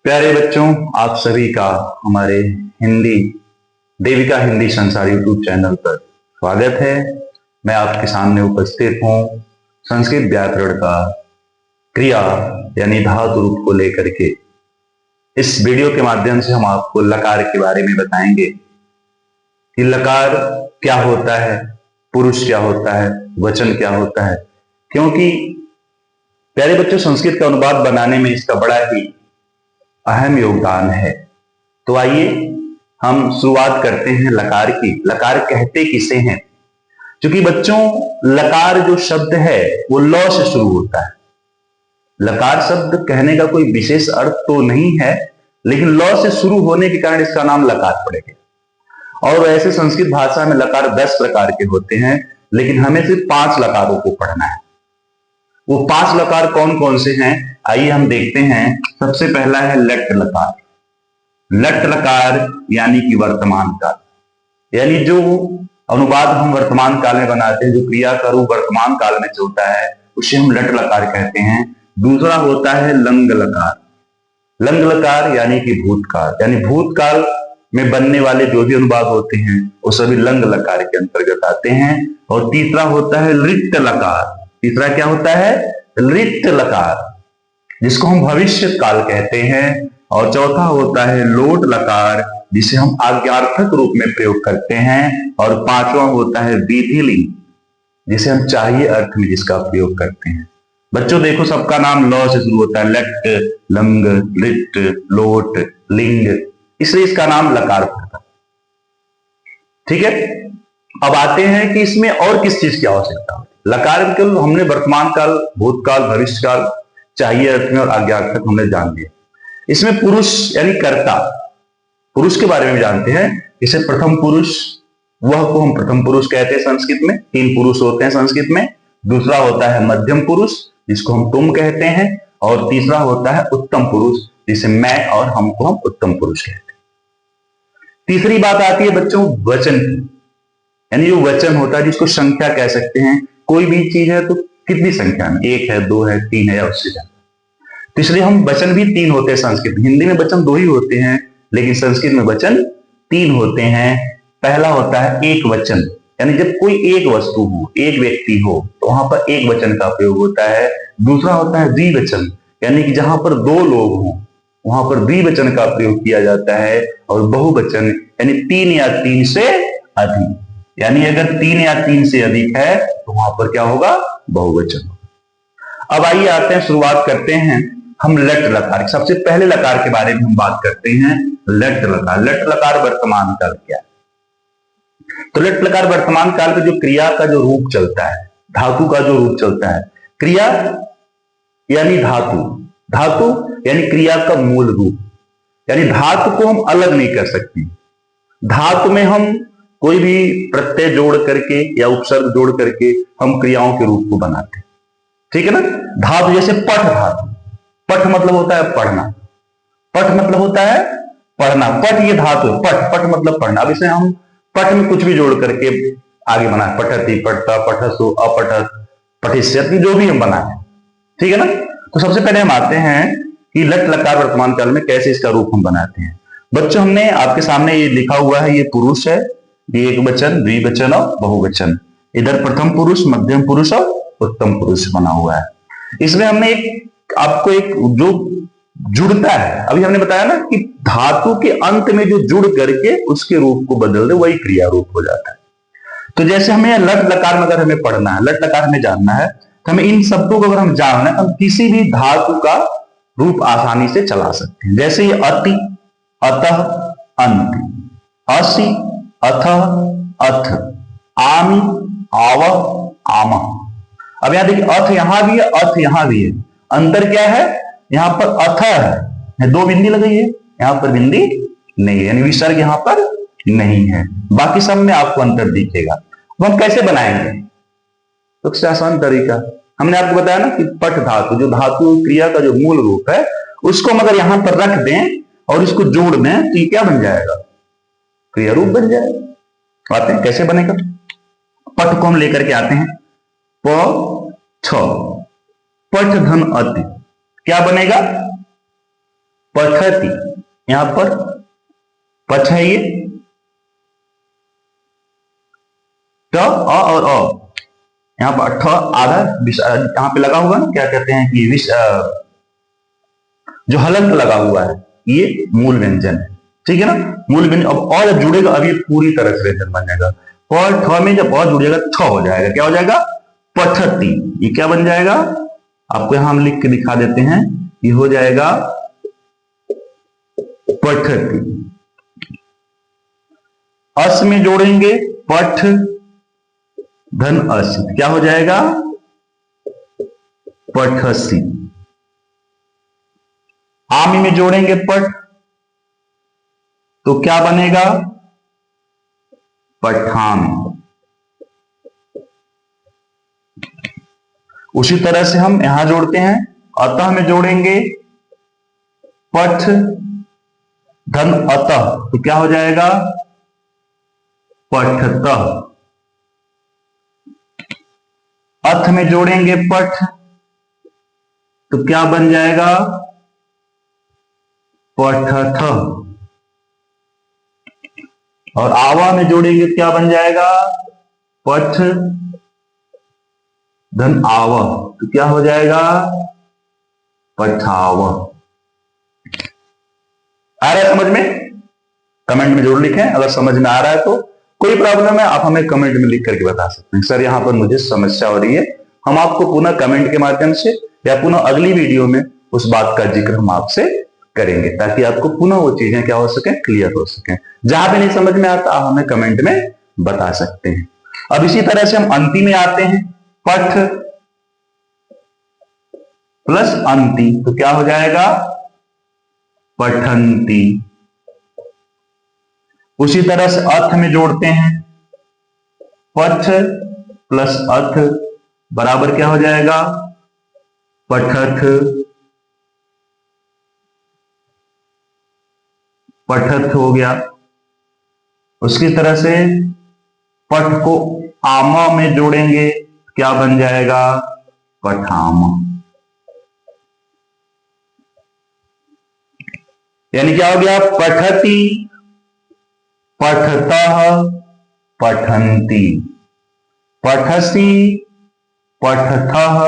प्यारे बच्चों, आप सभी का हमारे हिंदी देविका हिंदी संसार यूट्यूब चैनल पर स्वागत है। मैं आपके सामने उपस्थित हूँ संस्कृत व्याकरण का क्रिया यानी धातु रूप को लेकर के। इस वीडियो के माध्यम से हम आपको लकार के बारे में बताएंगे कि लकार क्या होता है, पुरुष क्या होता है, वचन क्या होता है। क्योंकि प्यारे बच्चों, संस्कृत का अनुवाद बनाने में इसका बड़ा ही अहम योगदान है। तो आइए हम शुरुआत करते हैं लकार की। लकार कहते किसे हैं? क्योंकि बच्चों, लकार जो शब्द है वो लौ से शुरू होता है। लकार शब्द कहने का कोई विशेष अर्थ तो नहीं है, लेकिन लौ से शुरू होने के कारण इसका नाम लकार पड़ गया। और वैसे संस्कृत भाषा में लकार 10 प्रकार के होते हैं, लेकिन हमें सिर्फ 5 लकारों को पढ़ना है। वो 5 लकार कौन कौन से हैं, आइए हम देखते हैं। सबसे पहला है लट लकार। लट लकार यानी कि वर्तमान काल, यानी जो अनुवाद हम वर्तमान काल में बनाते हैं, जो क्रिया का रूप वर्तमान काल में चलता है, उसे हम लट लकार कहते हैं। दूसरा होता है लंग लकार। लंग लकार यानी कि भूतकाल, यानी भूतकाल में बनने वाले जो भी अनुवाद होते हैं वो सभी लंग लकार के अंतर्गत आते हैं। और तीसरा होता है लिट लकार। तीसरा क्या होता है? लिट लकार, जिसको हम भविष्य काल कहते हैं। और चौथा होता है लोट लकार, जिसे हम आज्ञार्थक रूप में प्रयोग करते हैं। और पांचवा होता है विधिलिंग, जिसे हम चाहिए अर्थ में जिसका प्रयोग करते हैं। बच्चों देखो, सबका नाम लौ से शुरू होता है। लट, लंग, लिट, लोट, लिंग, इसलिए इसका नाम लकार पड़ता है। ठीक है, अब आते हैं कि इसमें और किस चीज की आवश्यकता है। लकार केवल हमने वर्तमान काल, भूतकाल, भविष्य काल, चाहिए अर्थ में और आज्ञार्थक हमने जान लिया। इसमें पुरुष यानी कर्ता, पुरुष के बारे में जानते हैं। इसे प्रथम पुरुष, वह को हम प्रथम पुरुष कहते हैं। संस्कृत में 3 पुरुष होते हैं संस्कृत में। दूसरा होता है मध्यम पुरुष, जिसको हम तुम कहते हैं। और तीसरा होता है उत्तम पुरुष, जिसे मैं और हमको हम उत्तम पुरुष कहते हैं। तीसरी बात आती है बच्चों वचन की, यानी जो वचन होता है जिसको संख्या कह सकते हैं। कोई भी चीज है तो कितनी संख्या में, 1 है, 2 है, 3 है या उससे ज्यादा। तो इसलिए हम वचन भी 3 होते हैं संस्कृत। हिंदी में वचन 2 ही होते हैं, लेकिन संस्कृत में वचन 3 होते हैं। पहला होता है एक वचन, यानी जब कोई एक वस्तु हो, एक व्यक्ति हो, तो वहां पर एक वचन का प्रयोग होता है। दूसरा होता है द्विवचन, यानी कि जहां पर 2 लोग हों वहां पर द्विवचन का प्रयोग किया जाता है। और बहुवचन यानी 3 या 3 से अधिक, यानी अगर 3 या 3 से अधिक है तो वहां पर क्या होगा? बहुवचन। अब आइए आते हैं, शुरुआत करते हैं हम लट लकार। सबसे पहले लकार के बारे में हम बात करते हैं, लट लकार। लट लकार वर्तमान काल क्या है? तो लट लकार वर्तमान काल में जो क्रिया का जो रूप चलता है, धातु का जो रूप चलता है। क्रिया यानी धातु, धातु यानी क्रिया का मूल रूप, यानी धातु को हम अलग नहीं कर सकते। धातु में हम कोई भी प्रत्यय जोड़ करके या उपसर्ग जोड़ करके हम क्रियाओं के रूप को बनाते हैं। ठीक है ना? धातु जैसे पठ धातु, पठ मतलब होता है पढ़ना, पठ मतलब होता है पढ़ना। पठ ये धातु है, पठ, पठ मतलब पढ़ना। अब इसे हम पठ में कुछ भी जोड़ करके आगे बना, पठती, पठता, पठसु, अपठत, पठिष्यति, जो भी हम बनाए। ठीक है ना? तो सबसे पहले हम आते हैं कि लट लकार वर्तमान काल में कैसे इसका रूप हम बनाते हैं। बच्चों, हमने आपके सामने ये लिखा हुआ है, ये पुरुष है, ये एक वचन, द्विवचन और बहुवचन। इधर प्रथम पुरुष, मध्यम पुरुष और उत्तम पुरुष बना हुआ है। इसमें हमने एक आपको एक जो जुड़ता है, अभी हमने बताया ना कि धातु के अंत में जो जुड़ करके उसके रूप को बदल दे, वही क्रिया रूप हो जाता है। तो जैसे हमें लट लकार में अगर हमें पढ़ना है, लट लकार हमें जानना है, तो हमें इन शब्दों को अगर हम जानना है, हम किसी भी धातु का रूप आसानी से चला सकते हैं। जैसे ये अति, अतः, अंति, असि, अथः, अथ, आमि, आव, आम। अब यहां देखिए, अथ यहां भी है, अथ यहां भी है। अंतर क्या है? यहां पर अथ है, 2 बिंदी लगी है, यहां पर बिंदी नहीं है, यानी विसर्ग यहां पर नहीं है। बाकी सब में आपको अंतर दिखेगा। अब हम कैसे बनाएंगे? तो सबसे आसान तरीका हमने आपको बताया ना कि पठ धातु, जो धातु क्रिया का जो मूल रूप है, उसको हम अगर यहां पर रख दें और इसको जोड़ दें तो ये क्या बन जाएगा? क्रिया रूप बन जाएगा। आते हैं कैसे बनेगा। पठ को हम लेकर के आते हैं, प छ, पठ धन अति, क्या बनेगा? पठती, यहां पर पठ है ये, ट और अ, यहां पर ठ आधा यहां पे लगा हुआ ना, क्या कहते हैं कि जो हलंत लगा हुआ है, ये मूल व्यंजन है, ठीक है ना। मूल व्यंजन अब और जब जुड़ेगा, अब ये पूरी तरह से व्यंजन बन जाएगा। और ठ में जब और जुड़ेगा, ठ हो जाएगा, क्या हो जाएगा, पठती। ये क्या बन जाएगा, आपको यहां हम लिख के दिखा देते हैं, ये हो जाएगा पठती। अस में जोड़ेंगे पठ धन असी, क्या हो जाएगा, पठसी। आमी में जोड़ेंगे पठ, तो क्या बनेगा, पठामी। उसी तरह से हम यहां जोड़ते हैं, अतः में जोड़ेंगे पठ धन अतः, तो क्या हो जाएगा, पठतः। अथ में जोड़ेंगे पठ, तो क्या बन जाएगा, पठथ। और आवा में जोड़ेंगे, क्या बन जाएगा, पठ धन आव, तो क्या हो जाएगा, पठाव। आ रहा है समझ में, कमेंट में जरूर लिखें अगर समझ में आ रहा है तो। कोई प्रॉब्लम है आप हमें कमेंट में लिख करके बता सकते हैं, सर यहां पर मुझे समस्या हो रही है। हम आपको पुनः कमेंट के माध्यम से या पुनः अगली वीडियो में उस बात का जिक्र हम आपसे करेंगे, ताकि आपको पुनः वो चीजें क्या हो सके, क्लियर हो सके। जहां भी नहीं समझ में आता आप हमें कमेंट में बता सकते हैं। अब इसी तरह से हम अंति में आते हैं, पठ प्लस अंति, तो क्या हो जाएगा, पठंती। उसी तरह से अर्थ में जोड़ते हैं, पठ प्लस अर्थ बराबर क्या हो जाएगा, पठथ। पठथ हो गया। उसकी तरह से पठ को आमा में जोड़ेंगे, क्या बन जाएगा, पठामा। यानी क्या हो गया, पठती, पठतः, पठन्ति, पठसि, पठथः,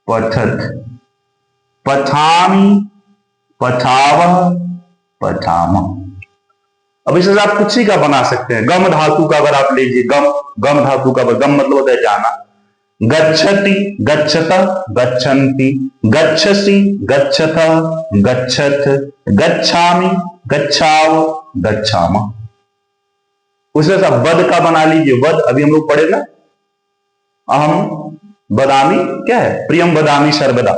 पठथ, पठामि, पठावः, पठामः। अब इसे आप कुछ ही का बना सकते हैं। गम धातु का अगर आप लीजिए, गम धातु का, गम मतलब होता है जाना। गच्छति, गच्छतः, गच्छन्ति, गच्छसि, गच्छतः, गच्छथ, गच्छामि, गच्छाव, गच्छामः। उसी तरह वद का बना लीजिए, वद अभी हम लोग पढ़े ना, अहम वदामि, क्या है, प्रियम वदामि सर्वदा,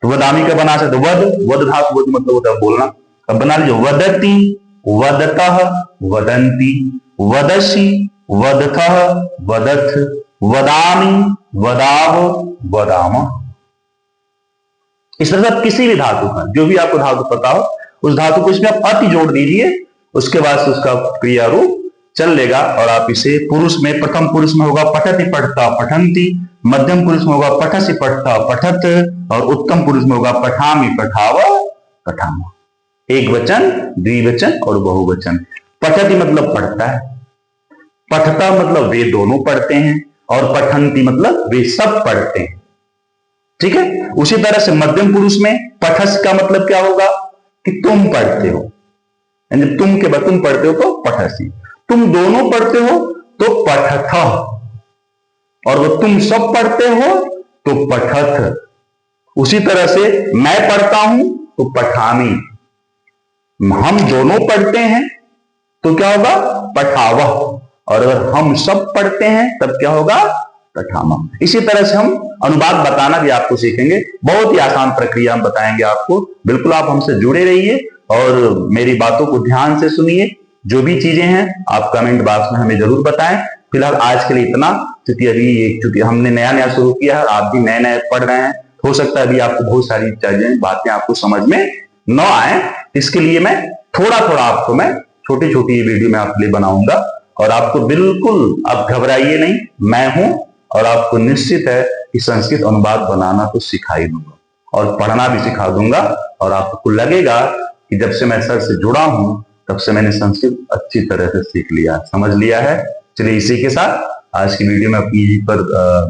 तो वदामि का बना सकते वद, वद धातु वद मतलब होता है बोलना। अब बना लीजिए वदति, वदतः, वदन्ति, वदसि, वदथः, वदथ, वदामि, वदाव, वदामः। इस तरह से किसी भी धातु का, जो भी आपको धातु पता हो उस धातु को इसमें आप अति जोड़ दीजिए, उसके बाद से उसका क्रिया रूप चल लेगा। और आप इसे पुरुष में, प्रथम पुरुष में होगा पठति, पठता, पठन्ति, मध्यम पुरुष में होगा पठसि, पठता, पठत, और उत्तम पुरुष में होगा पठामि, पठाव, पठामा। एक वचन, द्विवचन और बहुवचन। पठति मतलब पढ़ता है, पठता मतलब वे दोनों पढ़ते हैं, और पठन्ति मतलब वे सब पढ़ते हैं, ठीक है। उसी तरह से मध्यम पुरुष में पठस का मतलब क्या होगा, कि तुम पढ़ते हो, यानी तुम के बाद तुम पढ़ते हो तो पठसी, तुम दोनों पढ़ते हो तो पठथ, और वो तुम सब पढ़ते हो तो पठथ। उसी तरह से मैं पढ़ता हूं तो पठामी, हम दोनों पढ़ते हैं तो क्या होगा, पठावह, और अगर हम सब पढ़ते हैं तब क्या होगा, पठामा। इसी तरह से हम अनुवाद बताना भी आपको सीखेंगे, बहुत ही आसान प्रक्रिया हम बताएंगे आपको। बिल्कुल आप हमसे जुड़े रहिए और मेरी बातों को ध्यान से सुनिए। जो भी चीजें हैं आप कमेंट बॉक्स में हमें जरूर बताएं। फिलहाल आज के लिए इतना, क्योंकि हमने नया नया शुरू किया है, आप भी नए नए पढ़ रहे हैं, हो सकता है अभी आपको बहुत सारी चीजें, बातें आपको समझ में न आए। इसके लिए मैं थोड़ा थोड़ा आपको मैं छोटी छोटी वीडियो में आपके लिए बनाऊंगा, और आपको बिल्कुल आप घबराइए नहीं, मैं हूं, और आपको निश्चित है कि संस्कृत अनुवाद बनाना तो सिखा ही दूंगा। और पढ़ना भी सिखा दूंगा। और आपको लगेगा कि जब से मैं सर से जुड़ा हूं तब से मैंने संस्कृत अच्छी तरह से सीख लिया, समझ लिया है। चलिए इसी के साथ आज की वीडियो में अपनी यहीं पर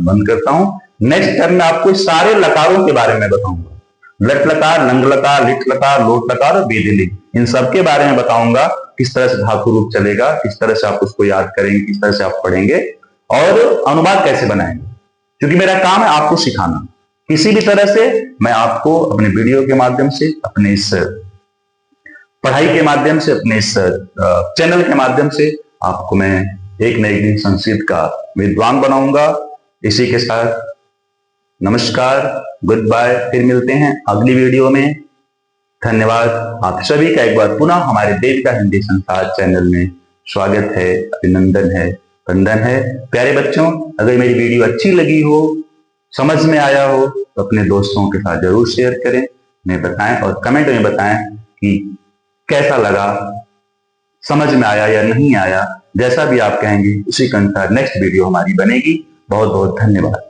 बंद करता हूं। नेक्स्ट टाइम मैं आपको सारे लकारों के बारे में बताऊंगा, लट लकार, लंग लकार, लिट लकार, लोट लकार और बेदिली, इन सब के बारे में बताऊंगा। किस तरह से धातु रूप चलेगा, किस तरह से आप उसको याद करेंगे, किस तरह से आप पढ़ेंगे और अनुवाद कैसे बनाएंगे, क्योंकि मेरा काम है आपको सिखाना। किसी भी तरह से मैं आपको अपने वीडियो के माध्यम से, अपने इस पढ़ाई के माध्यम से, अपने इस चैनल के माध्यम से आपको मैं एक न एक दिन संस्कृत का विद्वान बनाऊंगा। इसी के साथ नमस्कार, गुड बाय, फिर मिलते हैं अगली वीडियो में। धन्यवाद। आप सभी का एक बार पुनः हमारे देविका हिंदी संसार चैनल में स्वागत है, अभिनंदन है, वंदन है। प्यारे बच्चों, अगर मेरी वीडियो अच्छी लगी हो, समझ में आया हो तो अपने दोस्तों के साथ जरूर शेयर करें, उन्हें बताएं और कमेंट में बताएं कि कैसा लगा, समझ में आया या नहीं आया। जैसा भी आप कहेंगे उसी के अनुसार नेक्स्ट वीडियो हमारी बनेगी। बहुत बहुत धन्यवाद।